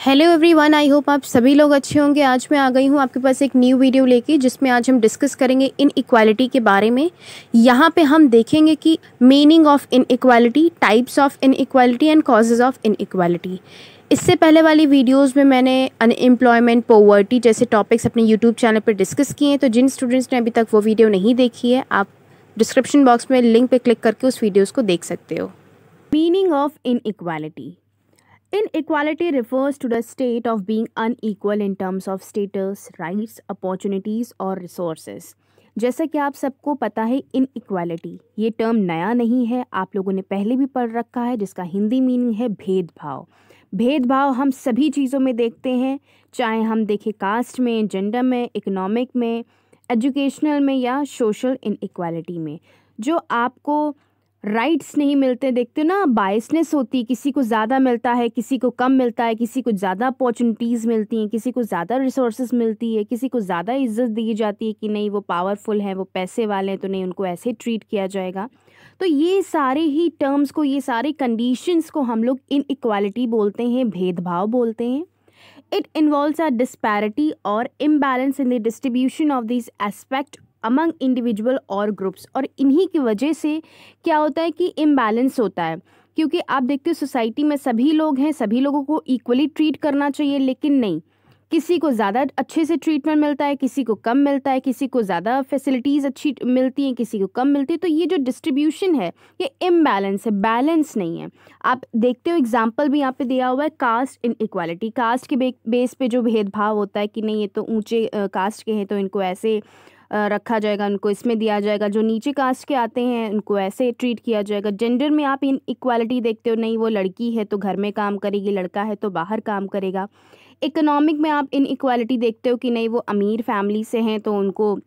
Hello everyone, I hope आप सभी लोग अच्छे होंगे। आज मैं आ गई हूँ आपके पास एक न्यू वीडियो लेके, जिसमें आज हम डिस्कस करेंगे इनइक्वालिटी के बारे में। यहाँ पे हम देखेंगे कि meaning of inequality, types of inequality and causes of inequality. इससे पहले वाली वीडियोस में मैंने अनएम्प्लॉयमेंट, पॉवर्टी जैसे टॉपिक्स अपने यूट्यूब चैनल पर डिस्कस किए हैं। तो जिन स्टूडेंट्स ने अभी तक वो वीडियो नहीं देखी है, आप डिस्क्रिप्शन बॉक्स में लिंक पे क्लिक करके उस वीडियोज़ को देख सकते हो। Meaning of inequality. Inequality refers to the state of being unequal in terms of status, rights, opportunities और resources. जैसा कि आप सबको पता है, इनइक्वालिटी ये टर्म नया नहीं है, आप लोगों ने पहले भी पढ़ रखा है, जिसका हिंदी मीनिंग है भेदभाव। भेदभाव हम सभी चीज़ों में देखते हैं, चाहे हम देखें कास्ट में, जेंडर में, इकोनॉमिक में, एजुकेशनल में या सोशल इनइक्वालिटी में। जो आपको राइट्स नहीं मिलते, देखते हो ना, बायसनेस होती है, किसी को ज़्यादा मिलता है, किसी को कम मिलता है, किसी को ज़्यादा अपॉर्चुनिटीज़ मिलती हैं, किसी को ज़्यादा रिसोर्सेज मिलती है, किसी को ज़्यादा इज्जत दी जाती है कि नहीं वो पावरफुल है, वो पैसे वाले हैं तो नहीं उनको ऐसे ट्रीट किया जाएगा। तो ये सारे ही टर्म्स को, ये सारे कंडीशंस को हम लोग इनइक्वालिटी बोलते हैं, भेदभाव बोलते हैं। इट इन्वॉल्व्स अ डिस्पैरिटी और imbalance in the distribution of this aspect among individual और ग्रुप्स। और इन्हीं की वजह से क्या होता है कि इम्बैलेंस होता है, क्योंकि आप देखते हो सोसाइटी में सभी लोग हैं, सभी लोगों को इक्वली ट्रीट करना चाहिए, लेकिन नहीं, किसी को ज़्यादा अच्छे से ट्रीटमेंट मिलता है, किसी को कम मिलता है, किसी को ज़्यादा फैसिलिटीज़ अच्छी मिलती हैं, किसी को कम मिलती है। तो ये जो डिस्ट्रीब्यूशन है ये इम्बैलेंस है, बैलेंस नहीं है। आप देखते हो एग्जाम्पल भी यहाँ पे दिया हुआ है, कास्ट इनइक्वालिटी। कास्ट के बेस पे जो भेदभाव होता है कि नहीं ये तो ऊंचे कास्ट के हैं तो इनको ऐसे रखा जाएगा, उनको इसमें दिया जाएगा, जो नीचे कास्ट के आते हैं उनको ऐसे ट्रीट किया जाएगा। जेंडर में आप इन इक्वालिटी देखते हो, नहीं वो लड़की है तो घर में काम करेगी, लड़का है तो बाहर काम करेगा। इकोनॉमिक में आप इन इक्वालिटी देखते हो कि नहीं वो अमीर फैमिली से हैं तो उनको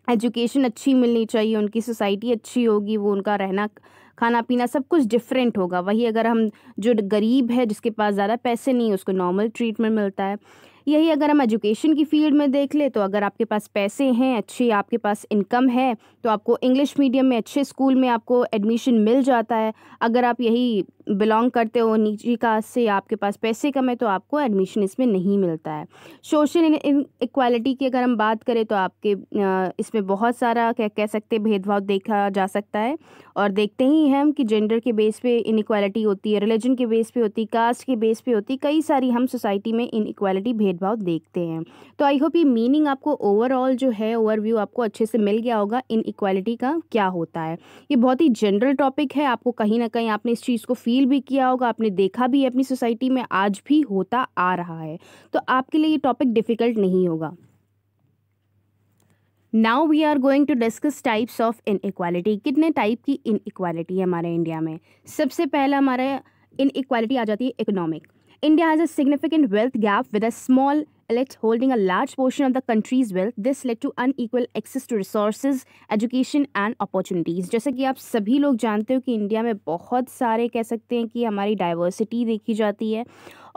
एजुकेशन अच्छी मिलनी चाहिए, उनकी सोसाइटी अच्छी होगी, वो उनका रहना खाना पीना सब कुछ डिफरेंट होगा। वही अगर हम जो गरीब है, जिसके पास ज़्यादा पैसे नहीं है, उसको नॉर्मल ट्रीटमेंट मिलता है। यही अगर हम एजुकेशन की फील्ड में देख ले, तो अगर आपके पास पैसे हैं, अच्छी आपके पास इनकम है, तो आपको इंग्लिश मीडियम में अच्छे स्कूल में आपको एडमिशन मिल जाता है। अगर आप यही बिलोंग करते हो निजी कास्ट से, आपके पास पैसे कम है, तो आपको एडमिशन इसमें नहीं मिलता है। सोशल इनइक्वालिटी की अगर हम बात करें तो आपके इसमें बहुत सारा क्या कह सकते हैं भेदभाव देखा जा सकता है, और देखते ही हैं हम कि जेंडर के बेस पे इनइक्वालिटी होती है, रिलीजन के बेस पे होती है, कास्ट के बेस पे होती है, कई सारी हम सोसाइटी में इनइक्वालिटी भेदभाव देखते हैं। तो आई होप ये मीनिंग आपको ओवरऑल जो है, ओवरव्यू आपको अच्छे से मिल गया होगा इनइक्वालिटी का क्या होता है। ये बहुत ही जनरल टॉपिक है, आपको कहीं ना कहीं आपने इस चीज़ को फील भी किया होगा, आपने देखा भी है अपनी सोसाइटी में, आज भी होता आ रहा है, तो आपके लिए ये टॉपिक डिफ़िकल्ट नहीं होगा। Now we are going to discuss types of inequality. कितने टाइप की इनइक्वालिटी है हमारे इंडिया में। सबसे पहला हमारा इनइक्वालिटी आ जाती है economic. India has a significant wealth gap with a small elite holding a large portion of the country's wealth. This led to unequal access to resources, education and opportunities. जैसे कि आप सभी लोग जानते हो कि इंडिया में बहुत सारे कह सकते हैं कि हमारी डाइवर्सिटी देखी जाती है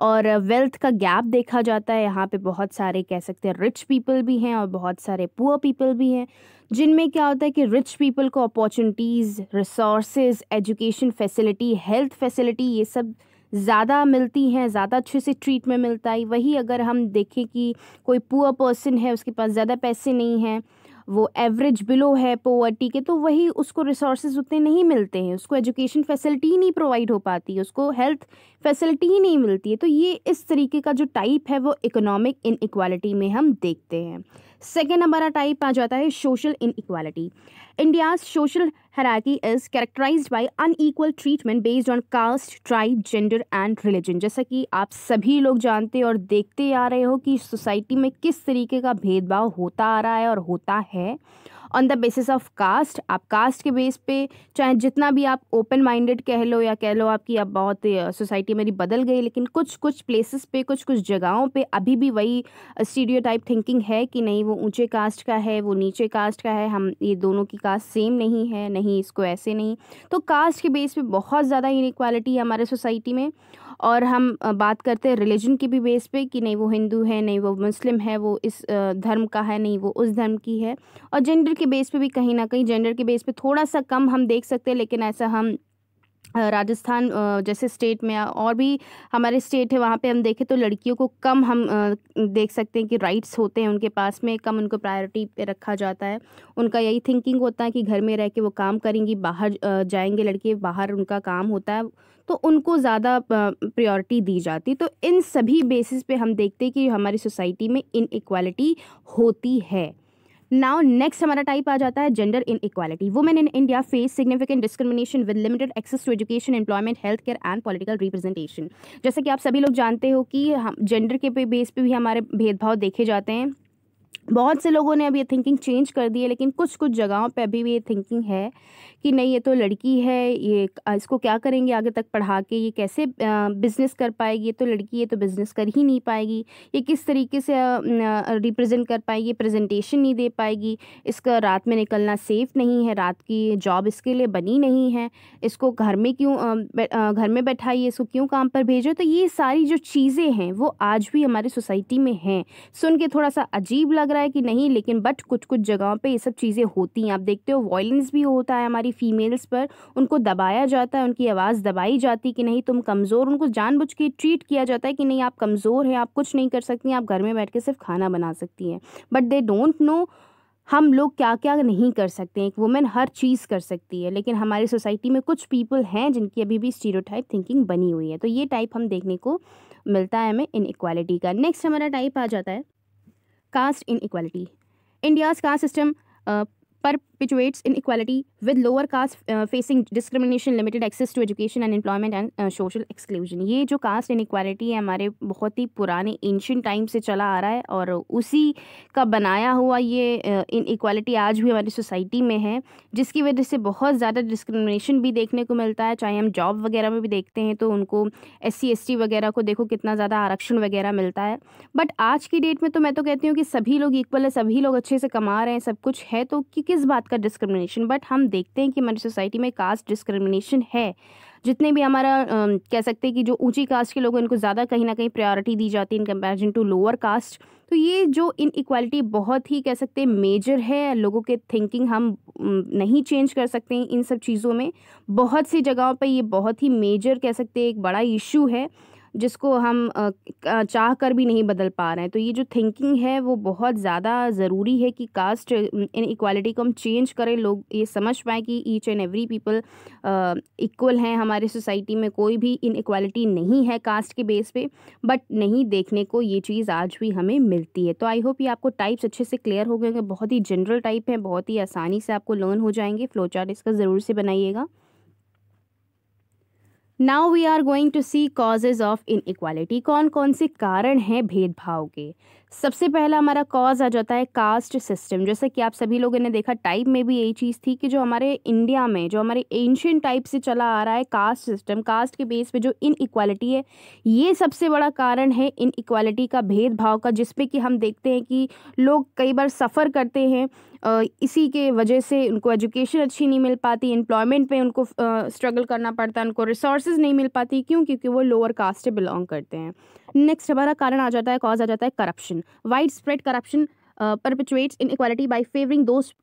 और वेल्थ का गैप देखा जाता है। यहाँ पे बहुत सारे कह सकते हैं रिच पीपल भी हैं और बहुत सारे पुअर पीपल भी हैं, जिनमें क्या होता है कि रिच पीपल को opportunities, resources, education facility, health facility ये सब ज़्यादा मिलती हैं, ज़्यादा अच्छे से ट्रीटमेंट मिलता है। वही अगर हम देखें कि कोई पुअर पर्सन है, उसके पास ज़्यादा पैसे नहीं हैं, वो एवरेज बिलो है पोवर्टी के, तो वही उसको रिसोर्सेज उतने नहीं मिलते हैं, उसको एजुकेशन फैसिलिटी ही नहीं प्रोवाइड हो पाती है, उसको हेल्थ फैसिलिटी ही नहीं मिलती है। तो ये इस तरीके का जो टाइप है वो इकोनॉमिक इनइक्वालिटी में हम देखते हैं। सेकेंड हमारा टाइप आ जाता है social inequality. India's social hierarchy is characterized by unequal treatment based on caste, tribe, gender and religion. जैसा कि आप सभी लोग जानते और देखते आ रहे हो कि सोसाइटी में किस तरीके का भेदभाव होता आ रहा है और होता है। On the basis of caste, आप कास्ट के बेस पे चाहे जितना भी आप ओपन माइंडेड कह लो या कह लो आपकी अब बहुत सोसाइटी मेरी बदल गई, लेकिन कुछ कुछ प्लेसेस पे, कुछ कुछ जगहों पे अभी भी वही स्टीरियोटाइप थिंकिंग है कि नहीं वो ऊंचे कास्ट का है, वो नीचे कास्ट का है, हम ये दोनों की कास्ट सेम नहीं है, नहीं इसको ऐसे नहीं। तो कास्ट के बेस पे बहुत ज़्यादा इनइक्वालिटी है हमारे सोसाइटी में। और हम बात करते हैं रिलीजन के भी बेस पे कि नहीं वो हिंदू है, नहीं वो मुस्लिम है, वो इस धर्म का है, नहीं वो उस धर्म की है। और जेंडर के बेस पे भी कहीं ना कहीं जेंडर के बेस पे थोड़ा सा कम हम देख सकते हैं, लेकिन ऐसा हम राजस्थान जैसे स्टेट में और भी हमारे स्टेट है, वहाँ पे हम देखें तो लड़कियों को कम हम देख सकते हैं कि राइट्स होते हैं उनके पास में, कम उनको प्रायोरिटी पे रखा जाता है। उनका यही थिंकिंग होता है कि घर में रह के वो काम करेंगी, बाहर जाएंगे लड़के, बाहर उनका काम होता है, तो उनको ज़्यादा प्रायोरिटी दी जाती। तो इन सभी बेसिस पे हम देखते हैं कि हमारी सोसाइटी में इनइक्वालिटी होती है। नाउ नेक्स्ट हमारा टाइप आ जाता है gender inequality. Women in India face significant discrimination with limited access to education, employment, health care and political representation. जैसे कि आप सभी लोग जानते हो कि हम जेंडर के बेस पे भी हमारे भेदभाव देखे जाते हैं। बहुत से लोगों ने अभी ये थिंकिंग चेंज कर दी है, लेकिन कुछ कुछ जगहों पे अभी भी ये थिंकिंग है कि नहीं, ये तो लड़की है, ये इसको क्या करेंगे आगे तक पढ़ा के, ये कैसे बिजनेस कर पाएगी, ये तो लड़की, ये तो बिजनेस कर ही नहीं पाएगी, ये किस तरीके से रिप्रेजेंट कर पाएगी, प्रेजेंटेशन नहीं दे पाएगी, इसका रात में निकलना सेफ नहीं है, रात की जॉब इसके लिए बनी नहीं है, इसको घर में क्यों घर में बैठाइए, इसको क्यों काम पर भेजो। तो ये सारी जो चीज़ें हैं वो आज भी हमारी सोसाइटी में हैं। सुन के थोड़ा सा अजीब लग रहा है कि नहीं, लेकिन बट कुछ कुछ जगहों पे ये सब चीज़ें होती हैं। आप देखते हो वायलेंस भी होता है हमारी फीमेल्स पर, उनको दबाया जाता है, उनकी आवाज़ दबाई जाती कि नहीं तुम कमज़ोर, उनको जानबूझ के ट्रीट किया जाता है कि नहीं आप कमज़ोर हैं, आप कुछ नहीं कर सकती, आप घर में बैठ के सिर्फ खाना बना सकती हैं। बट दे डोंट नो हम लोग क्या क्या नहीं कर सकते हैं। एक वुमेन हर चीज़ कर सकती है, लेकिन हमारी सोसाइटी में कुछ पीपल हैं जिनकी अभी भी स्टीरियोटाइप थिंकिंग बनी हुई है। तो ये टाइप हम देखने को मिलता है हमें इनइक्वालिटी का। नेक्स्ट हमारा टाइप आ जाता है caste inequality. India's caste system perpetuates inequality with lower caste facing discrimination, limited access to education and employment and social exclusion. ये जो कास्ट इनइक्वालिटी है हमारे बहुत ही पुराने एंशिएंट टाइम से चला आ रहा है, और उसी का बनाया हुआ ये इनइक्वालिटी आज भी हमारी सोसाइटी में है, जिसकी वजह से बहुत ज़्यादा डिस्क्रिमिनेशन भी देखने को मिलता है। चाहे हम जॉब वगैरह में भी देखते हैं तो उनको SC ST वगैरह को देखो कितना ज़्यादा आरक्षण वगैरह मिलता है। बट आज की डेट में तो मैं तो कहती हूँ कि सभी लोग इक्वल है, सभी लोग अच्छे से कमा रहे हैं, सब कुछ है, तो किस बात का डिस्क्रिमिनेशन। बट हम देखते हैं कि हमारी सोसाइटी में कास्ट डिस्क्रिमिनेशन है। जितने भी हमारा कह सकते हैं कि जो ऊंची कास्ट के लोग हैं उनको ज़्यादा कहीं ना कहीं प्रायोरिटी दी जाती है in comparison to lower caste. तो ये जो इनइक्वालिटी बहुत ही कह सकते हैं मेजर है। लोगों के थिंकिंग हम नहीं चेंज कर सकते हैं इन सब चीज़ों में। बहुत सी जगहों पे ये बहुत ही मेजर कह सकते हैं एक बड़ा इशू है, जिसको हम चाह कर भी नहीं बदल पा रहे हैं। तो ये जो थिंकिंग है वो बहुत ज़्यादा ज़रूरी है कि कास्ट इनइक्वालिटी को हम चेंज करें, लोग ये समझ पाएँ कि each and every people equal हैं हमारी सोसाइटी में, कोई भी इनइक्वालिटी नहीं है कास्ट के बेस पे। बट नहीं, देखने को ये चीज़ आज भी हमें मिलती है। तो आई होप ये आपको टाइप्स अच्छे से क्लियर हो गए होंगे। बहुत ही जनरल टाइप है, बहुत ही आसानी से आपको लर्न हो जाएंगे। फ्लो चार्ट इसका ज़रूर से बनाइएगा। Now we are going to see causes of inequality. कौन कौन से कारण हैं भेदभाव के। सबसे पहला हमारा कॉज आ जाता है कास्ट सिस्टम। जैसे कि आप सभी लोगों ने देखा टाइप में भी यही चीज़ थी कि जो हमारे इंडिया में जो हमारे एंशिएंट टाइप से चला आ रहा है कास्ट सिस्टम, कास्ट के बेस पे जो इनइक्वालिटी है, ये सबसे बड़ा कारण है इनइक्वालिटी का, भेदभाव का, जिसपे कि हम देखते हैं कि लोग कई बार सफ़र करते हैं इसी के वजह से। उनको एजुकेशन अच्छी नहीं मिल पाती, एम्प्लॉयमेंट पे उनको स्ट्रगल करना पड़ता है, उनको रिसोर्सेज नहीं मिल पाती। क्यों? क्योंकि वो लोअर कास्ट से बिलोंग करते हैं। नेक्स्ट हमारा कारण आ जाता है, कॉज आ जाता है corruption. Widespread corruption perpetuates inequality by favouring those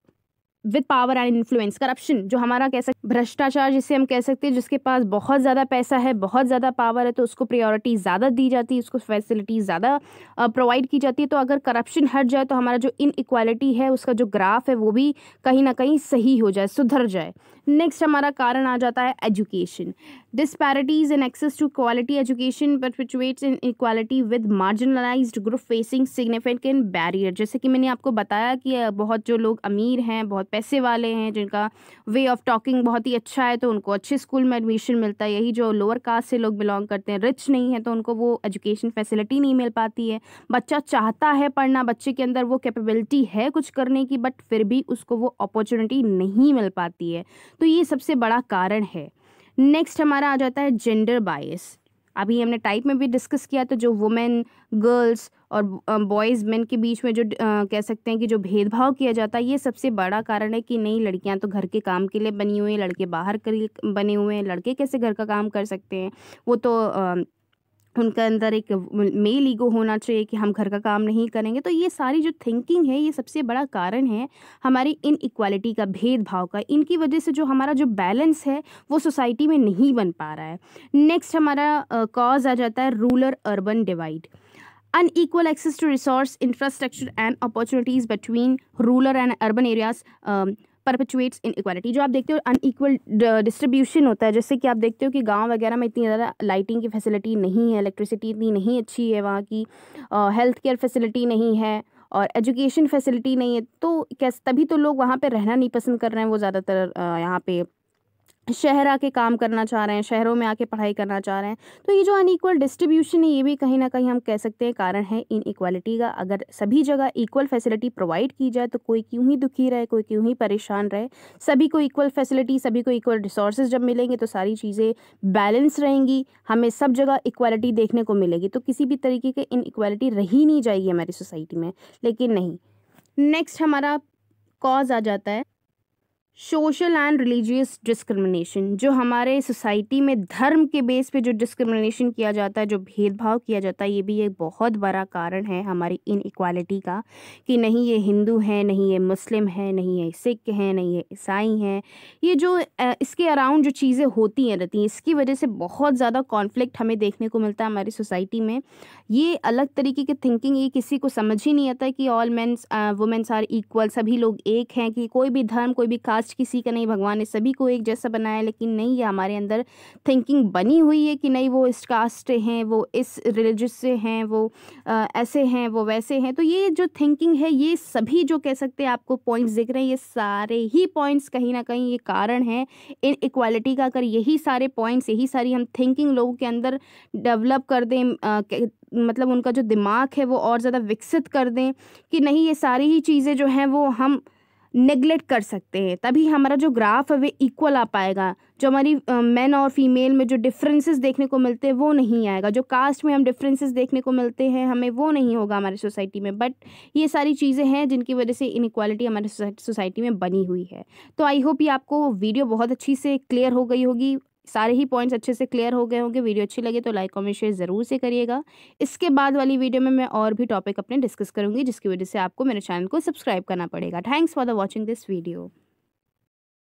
with power and influence. Corruption जो हमारा कह सकते भ्रष्टाचार जिसे हम कह सकते हैं, जिसके पास बहुत ज़्यादा पैसा है, बहुत ज़्यादा पावर है, तो उसको प्रायोरिटी ज़्यादा दी जाती है, उसको फैसिलिटी ज़्यादा प्रोवाइड की जाती है। तो अगर करप्शन हट जाए तो हमारा जो इनइक्वालिटी है उसका जो ग्राफ है वो भी कहीं ना कहीं सही हो जाए, सुधर जाए। नेक्स्ट हमारा कारण आ जाता है education. Disparities in access to quality education perpetuates inequality with marginalised group facing significant barrier. जैसे कि मैंने आपको बताया कि बहुत जो लोग अमीर हैं, बहुत पैसे वाले हैं, जिनका वे ऑफ टॉकिंग बहुत ही अच्छा है, तो उनको अच्छे स्कूल में एडमिशन मिलता है। यही जो लोअर कास्ट से लोग बिलोंग करते हैं, रिच नहीं है, तो उनको वो एजुकेशन फैसिलिटी नहीं मिल पाती है। बच्चा चाहता है पढ़ना, बच्चे के अंदर वो कैपेबिलिटी है कुछ करने की, बट फिर भी उसको वो अपॉर्चुनिटी नहीं मिल पाती है। तो ये सबसे बड़ा कारण है। नेक्स्ट हमारा आ जाता है जेंडर बायस। अभी हमने टाइप में भी डिस्कस किया, तो जो वुमेन, गर्ल्स और बॉयज़ मेन के बीच में जो कह सकते हैं कि जो भेदभाव किया जाता है, ये सबसे बड़ा कारण है कि नहीं, लड़कियां तो घर के काम के लिए बनी हुई हैं, लड़के बाहर के लिए बने हुए हैं, लड़के कैसे घर का काम कर सकते हैं। वो तो उनके अंदर एक मेल ईगो होना चाहिए कि हम घर का काम नहीं करेंगे। तो ये सारी जो थिंकिंग है, ये सबसे बड़ा कारण है हमारी इनइक्वालिटी का, भेदभाव का। इनकी वजह से जो हमारा जो बैलेंस है वो सोसाइटी में नहीं बन पा रहा है। नेक्स्ट हमारा कॉज आ जाता है rural urban divide. Unequal access to resource, infrastructure and opportunities between rural and urban areas perpetuates inequality। जो आप देखते हो अनइक्वल डिस्ट्रीब्यूशन होता है, जैसे कि आप देखते हो कि गांव वगैरह में इतनी ज़्यादा लाइटिंग की फैसिलिटी नहीं है, इलेक्ट्रिसिटी इतनी नहीं अच्छी है, वहाँ की हेल्थ केयर फैसिलिटी नहीं है और एजुकेशन फैसिलिटी नहीं है। तो कैसे, तभी तो लोग वहाँ पे रहना नहीं पसंद कर रहे हैं। वो ज़्यादातर यहाँ पे शहर आके काम करना चाह रहे हैं, शहरों में आके पढ़ाई करना चाह रहे हैं। तो ये जो अनइक्वल डिस्ट्रीब्यूशन है, ये भी कहीं ना कहीं हम कह सकते हैं कारण है इनइक्वालिटी का। अगर सभी जगह इक्वल फैसिलिटी प्रोवाइड की जाए तो कोई क्यों ही दुखी रहे, कोई क्यों ही परेशान रहे। सभी को इक्वल फैसिलिटी, सभी को इक्वल रिसोर्सेज जब मिलेंगे तो सारी चीज़ें बैलेंस रहेंगी, हमें सब जगह इक्वालिटी देखने को मिलेगी। तो किसी भी तरीके की इनइक्वालिटी रही नहीं जाएगी हमारी सोसाइटी में, लेकिन नहीं। नेक्स्ट हमारा कॉज आ जाता है सोशल एंड रिलीजियस डिस्क्रिमिनेशन। जो हमारे सोसाइटी में धर्म के बेस पे जो डिस्क्रिमिनेशन किया जाता है, जो भेदभाव किया जाता है, ये भी एक बहुत बड़ा कारण है हमारी इनइक्वालिटी का। कि नहीं ये हिंदू हैं, नहीं ये मुस्लिम हैं, नहीं ये सिख हैं, नहीं ये ईसाई हैं। ये जो इसके अराउंड जो चीज़ें होती हैं रहती हैं, इसकी वजह से बहुत ज़्यादा कॉन्फ्लिक्ट हमें देखने को मिलता है हमारी सोसाइटी में। ये अलग तरीके की थिंकिंग, ये किसी को समझ ही नहीं आता कि all mens womens are equal, सभी लोग एक हैं, कि कोई भी धर्म, कोई भी कास्ट किसी का नहीं, भगवान ने सभी को एक जैसा बनाया। लेकिन नहीं, ये हमारे अंदर थिंकिंग बनी हुई है कि नहीं वो इस कास्ट से हैं, वो इस रिलीजियस से हैं, वो ऐसे हैं, वो वैसे हैं। तो ये जो थिंकिंग है, ये सभी जो कह सकते हैं आपको पॉइंट्स दिख रहे हैं, ये सारे ही पॉइंट्स कहीं ना कहीं ये कारण है इन इक्वालिटी का। अगर यही सारे पॉइंट्स, यही सारी हम थिंकिंग लोगों के अंदर डेवलप कर दें, मतलब उनका जो दिमाग है वो और ज़्यादा विकसित कर दें कि नहीं ये सारी ही चीज़ें जो हैं वो हम नेग्लेक्ट कर सकते हैं, तभी हमारा जो ग्राफ है वो इक्वल आ पाएगा। जो हमारी मेन और फीमेल में जो डिफरेंसेस देखने को मिलते हैं वो नहीं आएगा। जो कास्ट में हम डिफरेंसेस देखने को मिलते हैं हमें, वो नहीं होगा हमारी सोसाइटी में। बट ये सारी चीज़ें हैं जिनकी वजह से इनइक्वालिटी हमारी सोसाइटी में बनी हुई है। तो आई होप ये आपको वीडियो बहुत अच्छी से क्लियर हो गई होगी, सारे ही पॉइंट्स अच्छे से क्लियर हो गए होंगे। वीडियो अच्छी लगे तो लाइक कमेंट शेयर ज़रूर से करिएगा। इसके बाद वाली वीडियो में मैं और भी टॉपिक अपने डिस्कस करूंगी, जिसकी वजह से आपको मेरे चैनल को सब्सक्राइब करना पड़ेगा। Thanks for the watching this video.